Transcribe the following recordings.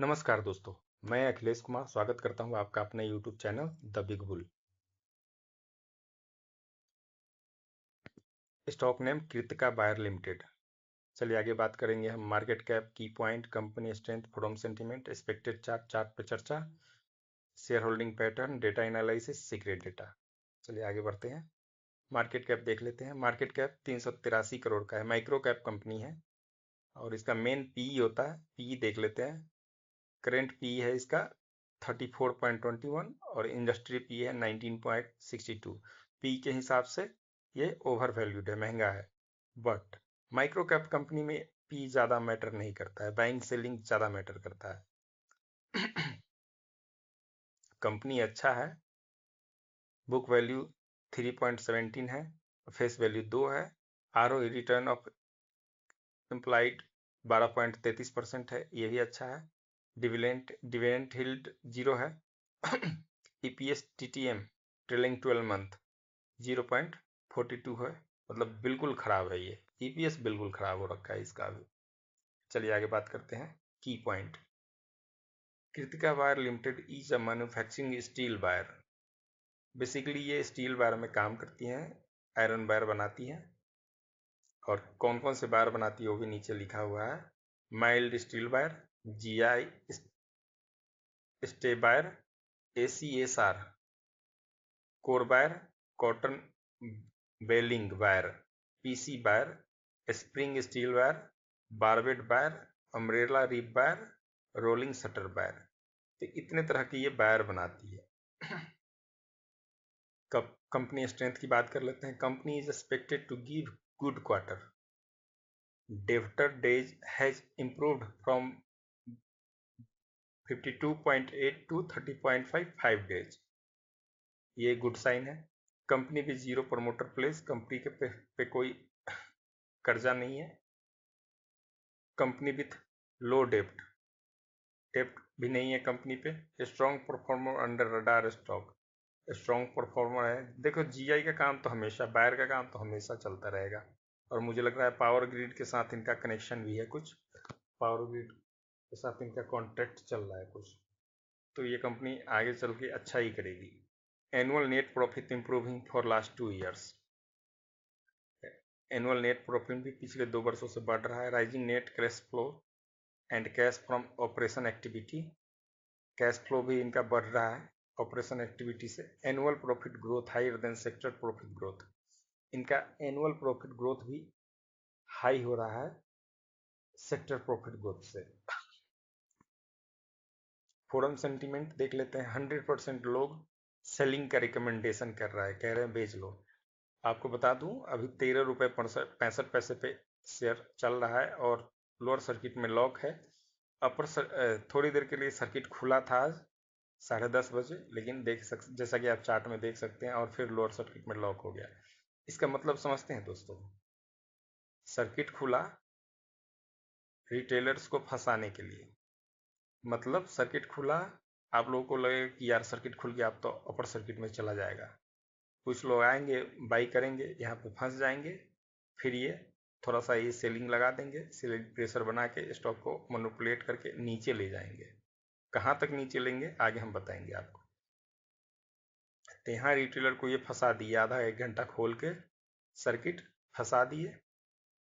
नमस्कार दोस्तों, मैं अखिलेश कुमार स्वागत करता हूं आपका अपने YouTube channel the big bull. Stock name Kritika बायर लिमिटेड। चलिए आगे बात करेंगे हम market cap, key point, company strength, forum sentiment, expected chart, chart पे चर्चा, share holding pattern, data analysis, secret data. चलिए आगे बढ़ते हैं। मार्केट कैप देख लेते हैं। मार्केट कैप 383 करोड़ का है, माइक्रो कैप कंपनी है और इसका मेन पी होता है। पी देख लेते हैं। करेंट पी है इसका 34.21 और इंडस्ट्री पी है 19.62। पी के हिसाब से ये ओवर वैल्यूड है, महंगा है। बट माइक्रो कैप कंपनी में पी ज़्यादा मैटर नहीं करता है, बाइंग सेलिंग ज़्यादा मैटर करता है। कंपनी अच्छा है। बुक वैल्यू 3.17 है, फेस वैल्यू 2 है। आरओई रिटर्न ऑफ एम्प्लॉइड 12.33% है, ये भी अच्छा है। डिविडेंड हिल्ड 0 है। ईपीएस टीटीएम ट्रेलिंग 12 मंथ 0.42 है, मतलब बिल्कुल खराब है। ये ईपीएस बिल्कुल खराब हो रखा है इसका भी। चलिए आगे बात करते हैं की point. Kritika wire limited is a manufacturing steel wire. Basically ये स्टील वायर में काम करती हैं, आयरन वायर बनाती हैं। और कौन कौन से वायर बनाती है वो भी नीचे लिखा हुआ है। Mild steel wire, GI stay wire, ACSR core wire, cotton baling wire, PC wire, spring steel wire, barbed wire, umbrella rib wire, rolling shutter wire. तो इतने तरह की ये वायर बनाती है। कंपनी स्ट्रेंथ की बात कर लेते हैं। Company is expected to give good quarter. Debtor days has improved from 52.8 to 30.55 days. ये गुड साइन है। कंपनी भी जीरो प्रमोटर प्लेस, कंपनी के पे कोई कर्जा नहीं है। कंपनी विथ लो डेप्ट, डेप्ट भी नहीं है कंपनी पे। Strong performer under radar stock, strong performer है। देखो जीआई का काम तो हमेशा, बायर का काम तो हमेशा चलता रहेगा। और मुझे लग रहा है पावर ग्रिड के साथ इनका कनेक्शन भी है कुछ, पावर ग्रिड के साथ इनका कॉन्ट्रैक्ट चल रहा है कुछ, तो ये कंपनी आगे चल के अच्छा ही करेगी। Annual net profit improving for last 2 years. Annual net profit भी पिछले 2 वर्षों से बढ़ रहा है। Rising net cash flow and cash from operation activity, cash flow भी इनका बढ़ रहा है ऑपरेशन एक्टिविटी से। Annual profit growth higher than sector profit growth, इनका एनुअल प्रॉफिट ग्रोथ भी हाई हो रहा है सेक्टर प्रॉफिट ग्रोथ से। फोरम सेंटीमेंट देख लेते हैं। 100% लोग सेलिंग का रिकमेंडेशन कर रहा है, कह रहे हैं बेच लो। आपको बता दूं अभी 13 रुपये 65 पैसे पे शेयर चल रहा है और लोअर सर्किट में लॉक है। थोड़ी देर के लिए सर्किट खुला था आज 10:30 बजे, लेकिन जैसा कि आप चार्ट में देख सकते हैं, और फिर लोअर सर्किट में लॉक हो गया। इसका मतलब समझते हैं दोस्तों, सर्किट खुला रिटेलर्स को फंसाने के लिए। मतलब सर्किट खुला, आप लोगों को लगेगा कि यार सर्किट खुल गया, आप तो अपर सर्किट में चला जाएगा। कुछ लोग आएंगे, बाई करेंगे, यहाँ पे फंस जाएंगे, फिर ये थोड़ा सा ये सेलिंग लगा देंगे, सेलिंग प्रेशर बना के स्टॉक को मैनिपुलेट करके नीचे ले जाएंगे। कहाँ तक नीचे लेंगे आगे हम बताएंगे आपको। तो यहाँ रिटेलर को ये फंसा दिए, आधा 1 घंटा खोल के सर्किट फंसा दिए।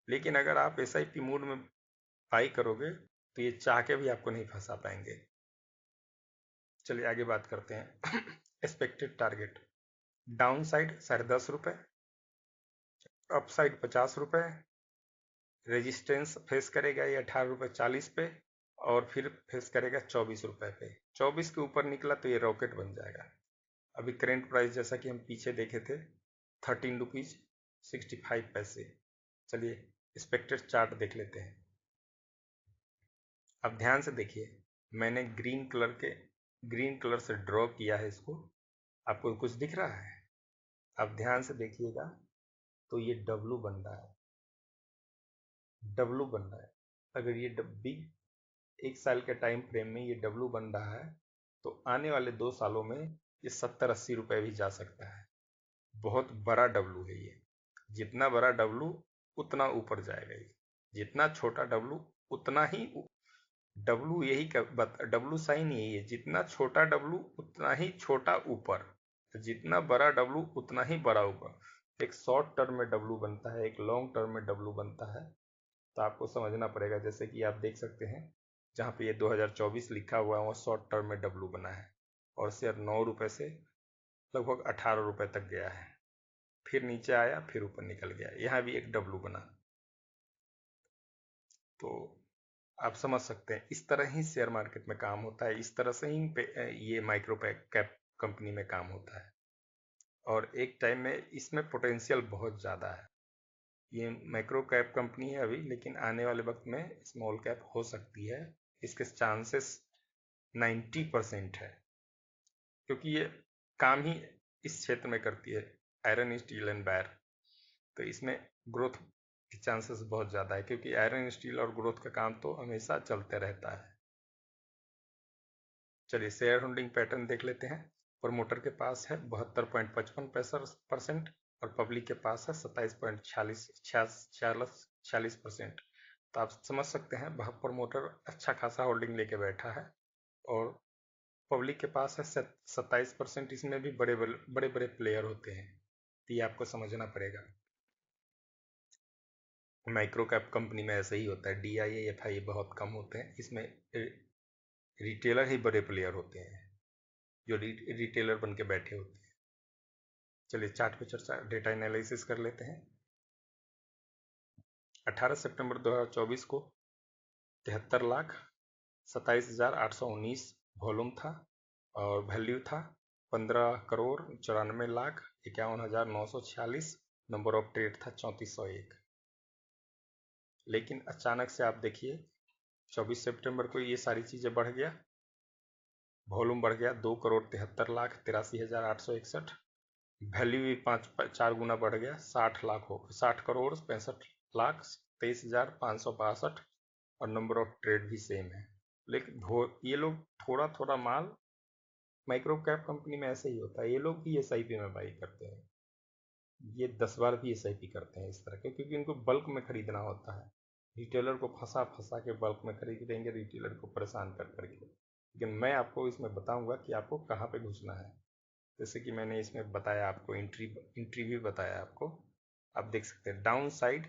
लेकिन अगर आप SIP मोड में बाई करोगे तो ये चाह के भी आपको नहीं फंसा पाएंगे। चलिए आगे बात करते हैं। एक्सपेक्टेड टारगेट, डाउन साइड 10.5 रुपये, अप साइड 50 रुपये, रेजिस्टेंस फेस करेगा ये 18.40 रुपये पे, और फिर फेस करेगा 24 रुपये पे। 24 के ऊपर निकला तो ये रॉकेट बन जाएगा। अभी करेंट प्राइस जैसा कि हम पीछे देखे थे 13 रुपीज 65 पैसे। चलिए एक्सपेक्टेड चार्ट देख लेते हैं। अब ध्यान से देखिए, मैंने ग्रीन कलर से ड्रॉ किया है इसको। आपको कुछ दिख रहा है? अब ध्यान से देखिएगा तो ये डब्लू बन रहा है, डब्लू बन रहा है। अगर ये डब्बी 1 साल के टाइम फ्रेम में ये डब्लू बन रहा है तो आने वाले 2 सालों में ये 70-80 रुपये भी जा सकता है। बहुत बड़ा डब्लू है ये। जितना बड़ा डब्लू उतना ऊपर जाएगा ये, जितना छोटा डब्लू उतना ही डब्लू डब्लू साइन यही है, जितना छोटा डब्लू उतना ही छोटा ऊपर, जितना बड़ा डब्लू उतना ही बड़ा ऊपर। एक शॉर्ट टर्म में डब्लू बनता है, एक लॉन्ग टर्म में डब्लू बनता है। तो आपको समझना पड़ेगा, जैसे कि आप देख सकते हैं जहाँ पे ये 2024 लिखा हुआ है वो शॉर्ट टर्म में डब्लू बना है, और शेयर 9 रुपए से लगभग 18 रुपए तक गया है, फिर नीचे आया, फिर ऊपर निकल गया, यहाँ भी एक डब्लू बना। तो आप समझ सकते हैं इस तरह ही शेयर मार्केट में काम होता है, इस तरह से ही ये माइक्रो कैप कंपनी में काम होता है, और एक टाइम में इसमें पोटेंशियल बहुत ज़्यादा है। ये माइक्रो कैप कंपनी है अभी, लेकिन आने वाले वक्त में स्मॉल कैप हो सकती है, इसके चांसेस 90% है, क्योंकि ये काम ही इस क्षेत्र में करती है, आयरन स्टील एंड वायर। तो इसमें ग्रोथ के चांसेस बहुत ज़्यादा है, क्योंकि आयरन स्टील और ग्रोथ का काम तो हमेशा चलते रहता है। चलिए शेयर होल्डिंग पैटर्न देख लेते हैं। प्रमोटर के पास है 72.55% और पब्लिक के पास है 27.46%। तो आप समझ सकते हैं प्रमोटर अच्छा खासा होल्डिंग लेके बैठा है, और पब्लिक के पास है 27%। इसमें भी बड़े बड़े बड़े प्लेयर होते हैं, तो ये आपको समझना पड़ेगा। माइक्रो कैप कंपनी में ऐसे ही होता है, DIA FIA बहुत कम होते हैं, इसमें रिटेलर ही बड़े प्लेयर होते हैं, जो रिटेलर बन के बैठे होते हैं। चलिए चार्ट पे चर्चा डेटा एनालिसिस कर लेते हैं। 18 सितंबर 2024 को 73,27,819 वॉल्यूम था, और वैल्यू था 15,94,51,946। नंबर ऑफ ट्रेड था 3401। लेकिन अचानक से आप देखिए 24 सितंबर को ये सारी चीज़ें बढ़ गया, वॉल्यूम बढ़ गया 2,73,83,861। वैल्यू भी 4 गुना बढ़ गया, 60 लाख हो 60,65,23,562। और नंबर ऑफ ट्रेड भी सेम है। लेकिन ये लोग थोड़ा थोड़ा माल, माइक्रो कैप कंपनी में ऐसे ही होता है, ये लोग भी SIP में बाई करते हैं, ये 10 बार भी SIP करते हैं इस तरह के, क्योंकि उनको बल्क में खरीदना होता है। रिटेलर को फंसा फंसा के बल्क में खरीदेंगे, रिटेलर को परेशान कर करके। लेकिन मैं आपको इसमें बताऊंगा कि आपको कहाँ पे घुसना है। जैसे कि मैंने इसमें बताया आपको, इंट्री भी बताया आपको। आप देख सकते हैं डाउन साइड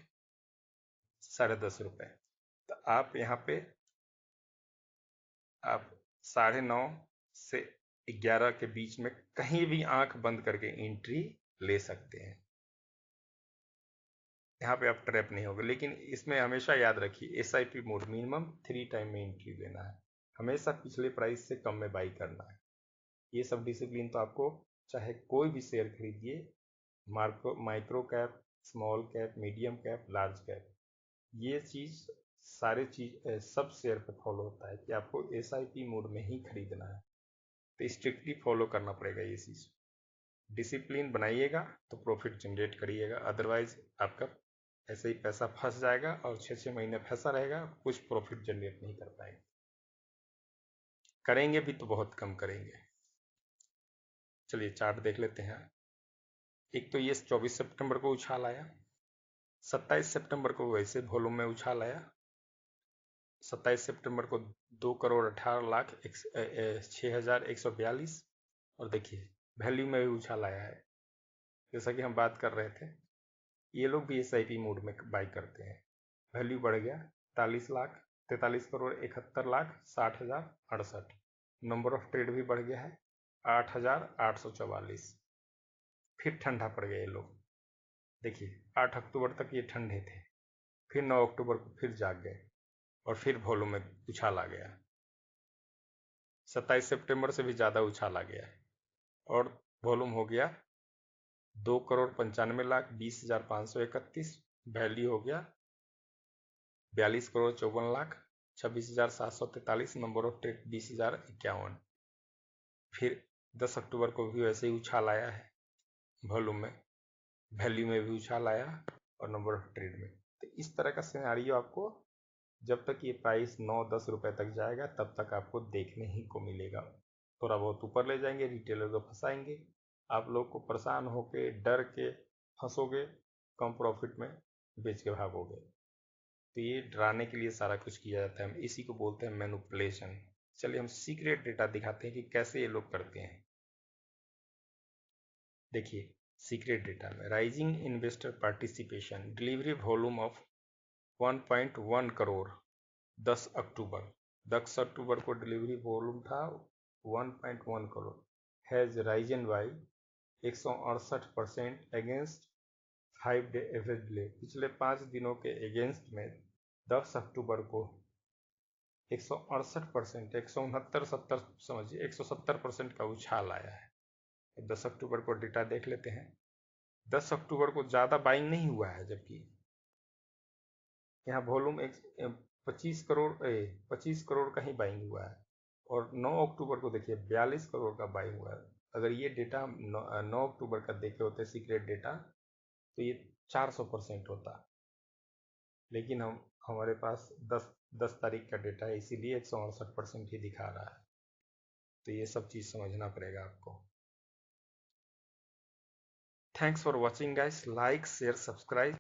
10.5 रुपए, तो आप यहाँ पे आप 9:30 से 11 के बीच में कहीं भी आंख बंद करके एंट्री ले सकते हैं, यहाँ पे आप ट्रैप नहीं होगे। लेकिन इसमें हमेशा याद रखिए SIP मोड, मिनिमम 3 टाइम में एंट्री लेना है, हमेशा पिछले प्राइस से कम में बाई करना है। ये सब डिसिप्लिन तो आपको चाहे कोई भी शेयर खरीदिए, micro cap, small cap, medium cap, large cap, ये चीज़ सारे सब शेयर पे फॉलो होता है कि आपको SIP मोड में ही खरीदना है। तो स्ट्रिक्टली फॉलो करना पड़ेगा ये चीज़। डिसिप्लिन बनाइएगा तो प्रॉफिट जनरेट करिएगा, अदरवाइज आपका ऐसे ही पैसा फंस जाएगा और 6-6 महीने फंसा रहेगा, कुछ प्रॉफिट जनरेट नहीं कर पाएंगे। करेंगे भी तो बहुत कम करेंगे। चलिए चार्ट देख लेते हैं। एक तो ये 24 सितंबर को उछाल आया, 27 सितंबर को वैसे वॉल्यूम में उछाल आया, 27 सितंबर को 2,18,06,142। और देखिए वैल्यू में भी उछाल आया है, जैसा कि हम बात कर रहे थे, ये लोग भी SIP मोड में बाई करते हैं। वैल्यू बढ़ गया 43,43,71,60,068। नंबर ऑफ ट्रेड भी बढ़ गया है 8,844। फिर ठंडा पड़ गए ये लोग, देखिए 8 अक्टूबर तक ये ठंडे थे, फिर 9 अक्टूबर को फिर जाग गए, और फिर वॉल्यूम में उछाल आ गया। 27 सितंबर से भी ज़्यादा उछाल आ गया, और वॉल्यूम हो गया 2,95,20,531। वैल्यू हो गया 42,54,26,743। Number of trade 20,051। फिर 10 अक्टूबर को भी वैसे ही उछाल आया है, वॉल्यूम में, वैल्यू में भी उछाल आया, और नंबर ऑफ ट्रेड में। तो इस तरह का सिनेरियो आपको जब तक ये प्राइस 9-10 रुपए तक जाएगा तब तक आपको देखने ही को मिलेगा। थोड़ा बहुत ऊपर ले जाएंगे, रिटेलर को फंसाएंगे, आप लोग को परेशान होके डर के फंसोगे, कम प्रॉफिट में बेच के भागोगे। तो ये डराने के लिए सारा कुछ किया जाता है, इसी को बोलते हैं मैनिपुलेशन। चलिए हम सीक्रेट डेटा दिखाते हैं कि कैसे ये लोग करते हैं। देखिए सीक्रेट डेटा में rising investor participation, delivery volume of 1.1 crore 10 अक्टूबर। 10 अक्टूबर को डिलीवरी वॉल्यूम था 1.1 crore, has risen by 168% against 5 day average delay. पिछले 5 दिनों के अगेंस्ट में 10 अक्टूबर को 168%, 169-70 समझिए 170% का उछाल आया है। 10 अक्टूबर को डेटा देख लेते हैं। 10 अक्टूबर को ज़्यादा बाइंग नहीं हुआ है, जबकि यहाँ वॉल्यूम 25 करोड़ का ही बाइंग हुआ है। और 9 अक्टूबर को देखिए 42 करोड़ का बाइंग हुआ है। अगर ये डेटा 9 अक्टूबर का देखे होते सीक्रेट डेटा तो ये 400% होता, लेकिन हमारे पास 10 तारीख का डेटा है, इसीलिए 168% ही दिखा रहा है। तो ये सब चीज़ समझना पड़ेगा आपको। Thanks for watching guys, like share subscribe.